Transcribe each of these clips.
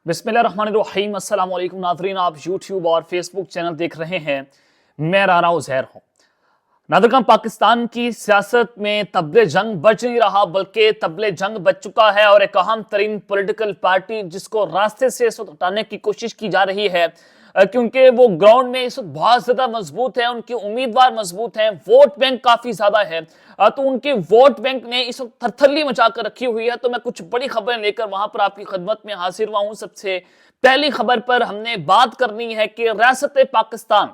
بسم اللہ الرحمن الرحیم۔ السلام علیکم ناظرین، آپ یوٹیوب اور فیس بک چینل دیکھ رہے ہیں، میں رانا عزیر ہوں۔ ناظرین، پاکستان کی سیاست میں طبل جنگ بج نہیں رہا بلکہ طبل جنگ بج چکا ہے، اور ایک اہم ترین پولیٹیکل پارٹی جس کو راستے سے اس وقت ہٹانے کی کوشش کی جا رہی ہے، کیونکہ وہ گراؤنڈ میں اس وقت بہت زیادہ مضبوط ہے، ان کے امیدوار مضبوط ہیں، ووٹ بینک کافی زیادہ ہے، تو ان کے ووٹ بینک نے اس وقت تھرتھلی مچا کر رکھی ہوئی ہے۔ تو میں کچھ بڑی خبریں لے کر وہاں پر آپ کی خدمت میں حاضر ہوا ہوں۔ سب سے پہلی خبر پر ہم نے بات کرنی ہے کہ ریاست پاکستان،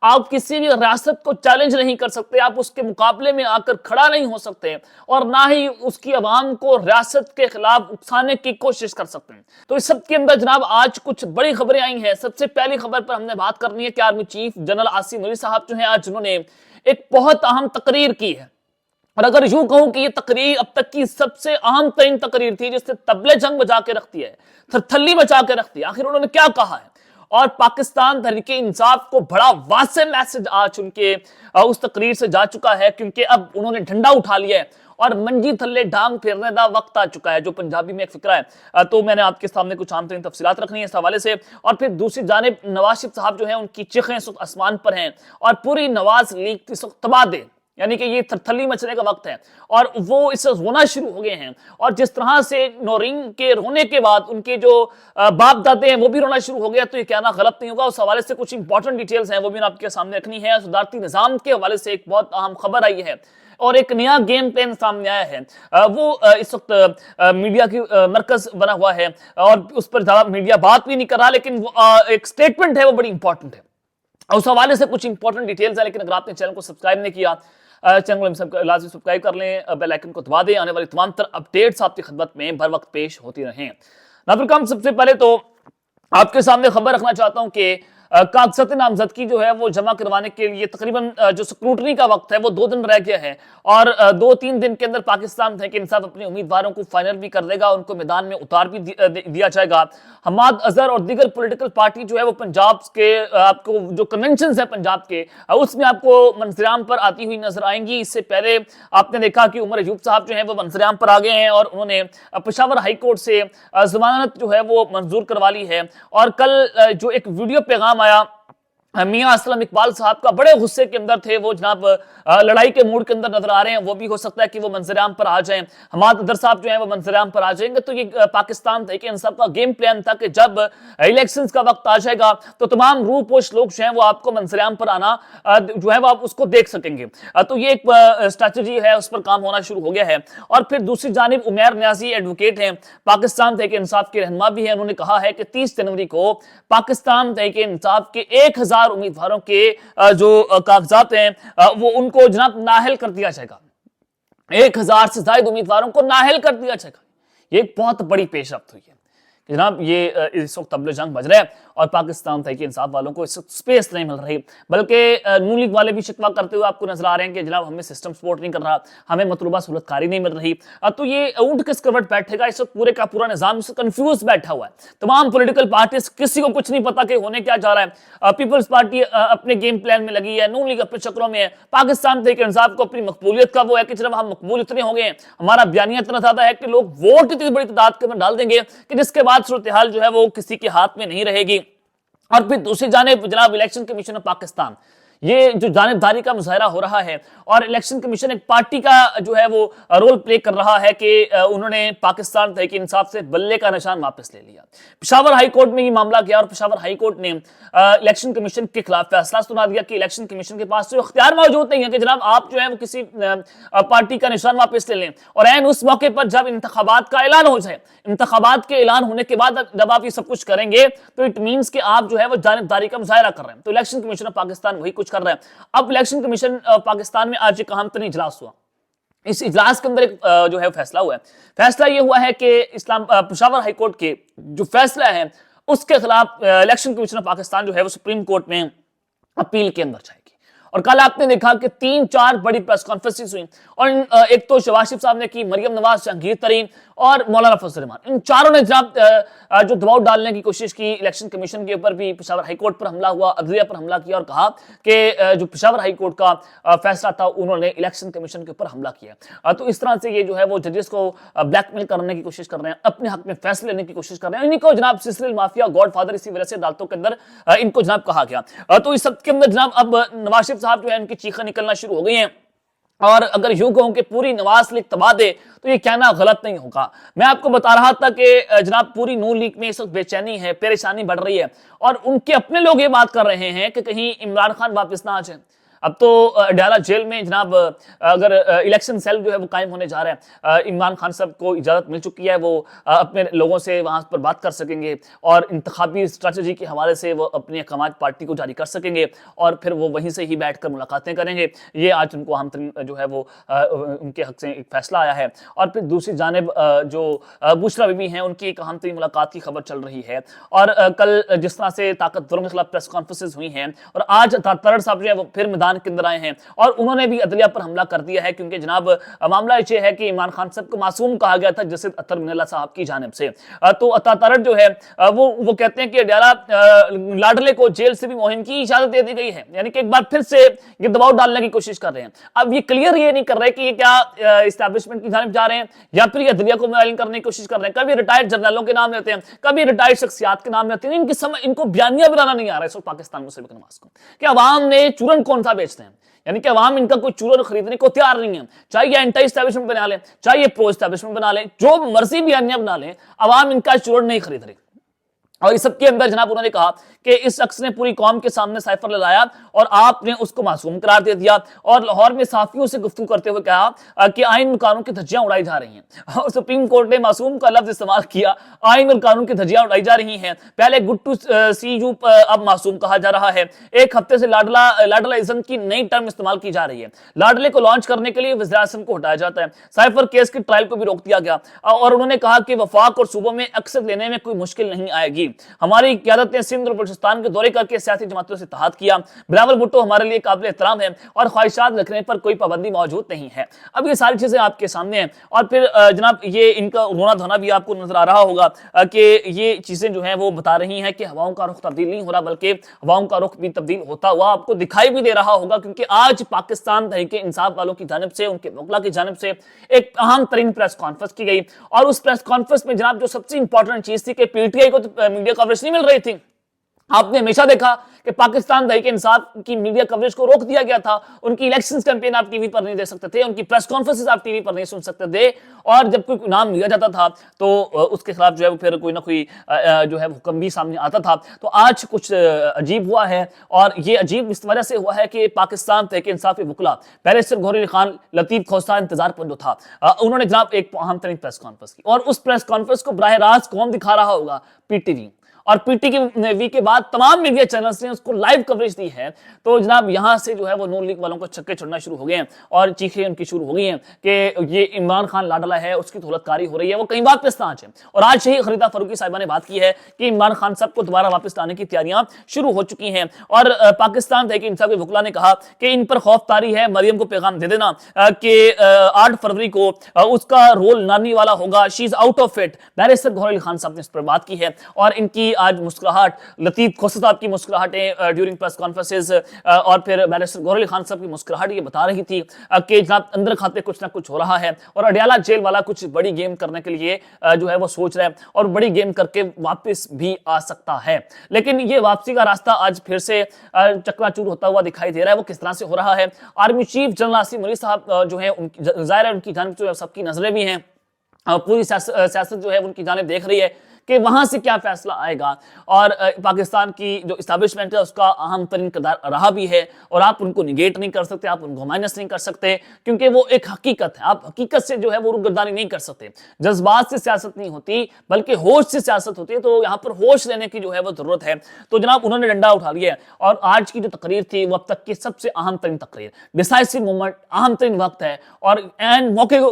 آپ کسی بھی ریاست کو چیلنج نہیں کر سکتے، آپ اس کے مقابلے میں آ کر کھڑا نہیں ہو سکتے، اور نہ ہی اس کی عوام کو ریاست کے خلاف اکسانے کی کوشش کر سکتے ہیں۔ تو اس سب کے اندر جناب آج کچھ بڑی خبریں آئی ہیں۔ سب سے پہلی خبر پر ہم نے بات کرنی ہے کہ آرمی چیف جنرل عاصم علی صاحب جو ہیں، آج انہوں نے ایک بہت اہم تقریر کی ہے، اور اگر یوں کہوں کہ یہ تقریر اب تک کی سب سے اہم ترین تقریر تھی، جس سے طبل جنگ بجا کے رکھتی ہے، تھرتھلی بچا کے رکھتی ہے۔ آخر انہوں نے کیا کہا ہے، اور پاکستان تحریک انصاف کو بڑا واضح میسج آج ان کے اس تقریر سے جا چکا ہے، کیونکہ اب انہوں نے ڈنڈا اٹھا لیا ہے اور منجی تھلے ڈھانگ پھیرنے دا وقت آ چکا ہے، جو پنجابی میں ایک فقرہ ہے۔ تو میں نے آپ کے سامنے کچھ عام ترین تفصیلات رکھنی ہے اس حوالے سے، اور پھر دوسری جانب نواز شریف صاحب جو ہیں، ان کی چیخیں اس وقت آسمان پر ہیں، اور پوری نواز لیگ اس وقت تباہ دے، یعنی کہ یہ تھرتھلی مچنے کا وقت ہے، اور وہ اس سے رونا شروع ہو گئے ہیں۔ اور جس طرح سے نورین کے رونے کے بعد ان کے جو باپ دادے ہیں وہ بھی رونا شروع ہو گیا، تو یہ کہنا غلط نہیں ہوگا۔ اس حوالے سے کچھ امپورٹنٹ ڈیٹیلز ہیں، وہ بھی آپ کے سامنے رکھنی ہے۔ صدارتی نظام کے حوالے سے ایک بہت اہم خبر آئی ہے، اور ایک نیا گیم پلان سامنے آیا ہے۔ وہ اس وقت میڈیا کی مرکز بنا ہوا ہے، اور اس پر زیادہ میڈیا بات بھی نہیں کر رہا، لیکن وہ ایک سٹیٹمنٹ ہے، وہ بڑی امپورٹنٹ ہے۔ اس حوالے سے کچھ امپورٹنٹ ڈیٹیلز ہیں، لیکن اگر آپ نے چینل کو سبسکرائب نہیں کیا، چینل کو لازمی سبسکرائب کر لیں، بیل آئیکن کو دبا دیں، آنے والی تمام تر اپڈیٹس آپ کی خدمت میں بر وقت پیش ہوتی رہیں۔ ناظرین، سب سے پہلے تو آپ کے سامنے خبر رکھنا چاہتا ہوں کہ کاغذات نامزدگی جو ہے وہ جمع کروانے کے لیے تقریباً جو سکروٹنی کا وقت ہے وہ 2 دن رہ گیا ہے، اور 2-3 دن کے اندر پاکستان تحریک انصاف اپنے امیدواروں کو فائنل بھی کر دے گا، ان کو میدان میں اتار بھی دیا جائے گا۔ حماد اظہر اور دیگر پولیٹیکل پارٹی جو ہے وہ پنجاب کے آپ کو جو کنونشنز ہیں پنجاب کے، اس میں آپ کو منظر پر آتی ہوئی نظر آئیں گی۔ اس سے پہلے آپ نے دیکھا کہ عمر ایوب صاحب جو ہیں وہ منظر پر آ گئے ہیں، اور انہوں نے پشاور ہائی کورٹ سے ضمانت جو ہے وہ منظور کروا لی ہے۔ اور کل جو ایک ویڈیو پیغام آیا میاں اسلم اقبال صاحب کا، بڑے غصے کے اندر تھے وہ جناب، لڑائی کے موڈ کے اندر نظر آ رہے ہیں، وہ بھی ہو سکتا ہے کہ وہ منظر عام پر آ جائیں۔ حماد اظہر صاحب جو ہیں وہ منظر عام پر آ جائیں گے، تو یہ پاکستان تحریک انصاف کا گیم پلان تھا کہ جب الیکشنز کا وقت آ جائے گا تو تمام روح پوش لوگ جو ہیں وہ آپ کو منظر عام پر آنا جو ہے وہ آپ اس کو دیکھ سکیں گے۔ تو یہ ایک اسٹریٹجی ہے، اس پر کام ہونا شروع ہو گیا ہے۔ اور پھر دوسری جانب عمیر نیازی ایڈوکیٹ ہیں، پاکستان تحریک انصاف کے رہنما بھی ہیں، انہوں نے کہا ہے کہ 30 جنوری کو پاکستان تحریک انصاف کے 1000 امیدواروں کے جو کاغذات ہیں وہ ان کو جناب نااہل کر دیا جائے گا۔ 1000 سے زائد امیدواروں کو نااہل کر دیا جائے گا۔ یہ ایک بہت بڑی پیش رفت ہوئی ہے کہ جناب یہ اس وقت طبل جنگ بج رہا ہے، اور پاکستان تحریک انصاف والوں کو اس وقت سپیس نہیں مل رہی، بلکہ نون لیگ والے بھی شکوہ کرتے ہوئے آپ کو نظر آ رہے ہیں کہ جناب ہمیں سسٹم سپورٹ نہیں کر رہا، ہمیں مطلوبہ سہولت کاری نہیں مل رہی۔ تو یہ اونٹ کس کروٹ بیٹھے گا، اس وقت پورے کا پورا نظام اس وقت کنفیوز بیٹھا ہوا ہے۔ تمام پولیٹیکل پارٹیز کسی کو کچھ نہیں پتا کہ ہونے کیا جا رہا ہے۔ پیپلز پارٹی اپنے گیم پلان میں لگی ہے، نون لیگ اپنے چکروں میں ہے، پاکستان تحریک انصاف کو اپنی مقبولیت کا وہ ہے کہ جناب ہم مقبول اتنے ہو گئے ہیں، ہمارا بیانیہ اتنا زیادہ ہے کہ لوگ ووٹ اتنی بڑی تعداد کے اندر ڈال دیں گے کہ جس کے بعد صورتحال جو ہے وہ کسی کے ہاتھ میں نہیں رہے گی۔ اور پھر دوسری جانب جناب الیکشن کمیشن آف پاکستان، یہ جو جانبداری کا مظاہرہ ہو رہا ہے، اور الیکشن کمیشن ایک پارٹی کا جو ہے وہ رول پلے کر رہا ہے کہ انہوں نے پاکستان تحریک انصاف سے بلے کا نشان واپس لے لیا۔ پشاور ہائی کورٹ میں یہ معاملہ گیا، اور پشاور ہائی کورٹ نے الیکشن کمیشن کے خلاف فیصلہ سنا دیا کہ الیکشن کمیشن کے پاس تو اختیار موجود نہیں ہے کہ جناب آپ جو ہے وہ کسی پارٹی کا نشان واپس لے لیں، اور عین اس موقع پر جب انتخابات کا اعلان ہو جائے، انتخابات کے اعلان ہونے کے بعد جب آپ یہ سب کچھ کریں گے تو اٹ مینس کہ آپ جو ہے وہ جانبداری کا مظاہرہ کر رہے ہیں۔ تو الیکشن کمیشن آف پاکستان وہی کچھ کر رہا ہے۔ اب الیکشن کمیشن پاکستان میں آج ایک اہم ترین اجلاس ہوا، اس اجلاس کے اندر ایک جو ہے فیصلہ ہوا ہے۔ فیصلہ یہ ہوا ہے کہ پشاور ہائی کورٹ کے جو فیصلہ ہے اس کے خلاف الیکشن کمیشن آف پاکستان جو ہے وہ سپریم کورٹ میں اپیل کے اندر جائے گی، اور کل آپ نے دیکھا کہ 3-4 بڑی پریس کانفرنسز ہوئی اور ایک تو شہباز شریف صاحب نے کی, مریم نواز, جہانگیر ترین اور مولانا فضل الرحمان, ان چاروں نے جناب جو دباؤ ڈالنے کی کوشش کی. الیکشن کمیشن کے اوپر بھی پشاور ہائی کورٹ پر حملہ ہوا, عدلیہ پر حملہ کیا اور کہا کہ جو پشاور ہائی کورٹ کا فیصلہ تھا انہوں نے الیکشن کمیشن کے اوپر حملہ کیا. تو اس طرح سے یہ جو ہے وہ ججز کو بلیک میل کرنے کی کوشش کر رہے ہیں, اپنے حق میں فیصلے لینے کی کوشش کر رہے ہیں. انہیں کو جناب سلسلہ مافیا, گاڈ فادر اسی وجہ سے عدالتوں کے اندر ان کو جناب کہا گیا. تو اس سب کے اندر جناب اب نواز شریف صاحب جو ہے ان کی چیخیں نکلنا شروع ہو گئی ہیں, اور اگر یوں کہوں کہ پوری نواز لیگ تباہ دے تو یہ کہنا غلط نہیں ہوگا. میں آپ کو بتا رہا تھا کہ جناب پوری نون لیگ میں اس وقت بے چینی ہے, پریشانی بڑھ رہی ہے, اور ان کے اپنے لوگ یہ بات کر رہے ہیں کہ کہیں عمران خان واپس نہ آ جائیں. اب تو ڈیالہ جیل میں جناب اگر الیکشن سیل جو ہے وہ قائم ہونے جا رہا ہے, عمران خان صاحب کو اجازت مل چکی ہے, وہ اپنے لوگوں سے وہاں پر بات کر سکیں گے اور انتخابی اسٹریٹجی کے حوالے سے وہ اپنے احکامات پارٹی کو جاری کر سکیں گے, اور پھر وہ وہیں سے ہی بیٹھ کر ملاقاتیں کریں گے. یہ آج ان کو اہم ترین جو ہے وہ ان کے حق سے ایک فیصلہ آیا ہے. اور پھر دوسری جانب جو بشرا بی بی ہیں, ان کی ایک اہم ترین ملاقات کی خبر چل رہی ہے. اور کل جس طرح سے طاقتوروں کے خلاف پریس کانفرنسز ہوئی ہیں, اور آج ترڑ صاحب جو ہے وہ پھر میدان کے اندر آئے ہیں اور انہوں نے بھی عدلیہ پر حملہ کر دیا ہے, کیونکہ جناب معاملہ یہ ہے کہ عمران خان صاحب کو معصوم کہا گیا تھا جسد اطہر من اللہ صاحب کی جانب سے. تو ترڑ جو ہے وہ کہتے ہیں کہ ڈیالہ لاڈلے کو جیل سے بھی مہم کی اجازت دے دی گئی ہے, یعنی کہ ایک بار پھر سے یہ دباؤ ڈالنے کی کوشش کر رہے ہیں. اب یہ کلیئر یہ نہیں کر رہے کہ یہ کیا اسٹیبلشمنٹ کی جانب جا رہے ہیں یا پھر یہ عدلیہ کو معلن کرنے کی کوشش کر رہے ہیں. کبھی ریٹائرڈ جنرلوں کے نام لیتے ہیں, کبھی ریٹائرڈ شخصیات کے نام لیتے ہیں. ان کو بیانیہ بنانا نہیں آ رہا ہے اس وقت پاکستان مسلم نواز کو کہ عوام نے چورن کون سا بیچتے ہیں, یعنی کہ عوام ان کا کوئی چورن خریدنے کو تیار نہیں ہے. چاہے یہ اینٹی اسٹیبلشمنٹ بنا لیں, چاہے یہ پرو اسٹیبلشمنٹ بنا لیں, جو مرضی بیانیہ بنا لیں, عوام ان کا چورن نہیں خرید رہی. اور اس سب کے اندر جناب انہوں نے کہا کہ اس شخص نے پوری قوم کے سامنے سائفر لگایا اور آپ نے اس کو معصوم قرار دے دیا, اور لاہور میں صحافیوں سے گفتگو کرتے ہوئے کہا کہ آئین اور قانون کی دھجیاں اڑائی جا رہی ہیں. اور سپریم کورٹ نے معصوم کا لفظ استعمال کیا, آئین اور قانون کی دھجیاں اڑائی جا رہی ہیں. پہلے گڈ ٹو سی یو اب معصوم کہا جا رہا ہے. ایک ہفتے سے لاڈلازم کی نئی ٹرم استعمال کی جا رہی ہے. لاڈلے کو لانچ کرنے کے لیے وزیر اعظم کو ہٹایا جاتا ہے. سائفر کیس کی ٹرائل کو بھی روک دیا گیا, اور انہوں نے کہا کہ وفاق اور صوبوں میں اکثر لینے میں کوئی مشکل نہیں آئے گی. ہماری قیادت نے سندھ اور بلوچستان کے دورے کر کے سیاسی جماعتوں سے اتحاد کیا. بلاول بھٹو ہمارے لیے قابل احترام ہے اور خواہشات رکھنے پر کوئی پابندی موجود نہیں ہے. اب یہ ساری چیزیں آپ کے سامنے ہیں, اور پھر جناب یہ ان کا رونا دھونا بھی آپ کو نظر آ رہا ہوگا کہ یہ چیزیں جو ہیں وہ بتا رہی ہیں کہ ہواؤں کا رخ تبدیل نہیں ہو رہا, بلکہ ہواؤں کا رخ بھی تبدیل ہوتا ہوا آپ کو دکھائی بھی دے رہا ہوگا. کیونکہ آج پاکستان تحریک انصاف والوں کی جانب سے, ان کے وکلا کی جانب سے ایک اہم ترین پریس کانفرنس کی گئی, اور اس پریس کانفرنس میں جناب جو سب سے امپورٹنٹ چیز تھی کہ پی ٹی آئی کو میڈیا کوریج نہیں مل رہی تھی. آپ نے ہمیشہ دیکھا کہ پاکستان تحریک انصاف کی میڈیا کوریج کو روک دیا گیا تھا. ان کی الیکشن کیمپین آپ ٹی وی پر نہیں دے سکتے تھے, ان کی پریس کانفرنسز آپ ٹی وی پر نہیں سن سکتے تھے, اور جب کوئی نام لیا جاتا تھا تو اس کے خلاف جو ہے پھر کوئی نہ کوئی جو ہے حکم بھی سامنے آتا تھا. تو آج کچھ عجیب ہوا ہے, اور یہ عجیب اس وجہ سے ہوا ہے کہ پاکستان تحریک انصاف کے وکلا بیرسٹر گوہر علی خان, لطیف کھوسہ انتظار پر جو تھا, انہوں نے جناب ایک اہم ترین پریس کانفرنس کی, اور اس پریس کانفرنس کو براہ راست کون دکھا رہا ہوگا؟ P T V. اور پی ٹی وی کے بعد تمام میڈیا چینلز نے اس کو لائیو کوریج دی ہے. تو جناب یہاں سے جو ہے وہ نون لیگ والوں کو چھکے چھوڑنا شروع ہو گئے ہیں, اور چیخیں ان کی شروع ہو گئی ہیں کہ یہ عمران خان لاڈلا ہے, اس کی دولت کاری ہو رہی ہے, وہ کہیں واپس نہ آ جائے. اور آج ہی خریدہ فاروقی صاحبہ نے بات کی ہے کہ عمران خان صاحب کو دوبارہ واپس لانے کی تیاریاں شروع ہو چکی ہیں. اور پاکستان تحریک انصاف کے وکلا نے کہا کہ ان پر خوف طاری ہے, مریم کو پیغام دے دینا کہ 8 فروری کو اس کا رول نانی والا ہوگا, she is out of it. Barrister Gohar Ali Khan صاحب نے اس پر بات کی ہے, اور ان کی آج مسکراہٹ, لطیف کھوسہ صاحب کی مسکراہٹیں ڈیورنگ پریس کانفرنسز, اور پھر بیرسٹر گوہر علی خان صاحب کی مسکراہٹ یہ بتا رہی تھی کہ جناب اندر کھاتے کچھ نہ کچھ ہو رہا ہے, اور اڈیالہ جیل والا کچھ بڑی گیم کرنے کے لیے جو ہے وہ سوچ رہا ہے, اور بڑی گیم کر کے واپس بھی آ سکتا ہے. لیکن یہ واپسی کا راستہ آج پھر سے چکنا چور ہوتا ہوا دکھائی دے رہا ہے. وہ کس طرح سے ہو رہا ہے؟ آرمی چیف جنرل آصف علی صاحب جو ہیں, ظاہر ہے ان کی جانب سے سب کی نظریں بھی ہیں, پوری سیاست جو ہے ان کی جانب دیکھ رہی ہے کہ وہاں سے کیا فیصلہ آئے گا. اور پاکستان کی جو اسٹیبلشمنٹ ہے اس کا اہم ترین کردار رہا بھی ہے, اور آپ ان کو نگیٹ نہیں کر سکتے, آپ ان کو مائنس نہیں کر سکتے, کیونکہ وہ ایک حقیقت ہے. آپ حقیقت سے جو ہے وہ روگردانی نہیں کر سکتے. جذبات سے سیاست نہیں ہوتی بلکہ ہوش سے سیاست ہوتی ہے, تو یہاں پر ہوش لینے کی جو ہے وہ ضرورت ہے. تو جناب انہوں نے ڈنڈا اٹھا لیا ہے, اور آج کی جو تقریر تھی وہ اب تک کی سب سے اہم ترین تقریر, ڈیسائسو مومنٹ, اہم ترین وقت ہے, اور این موقع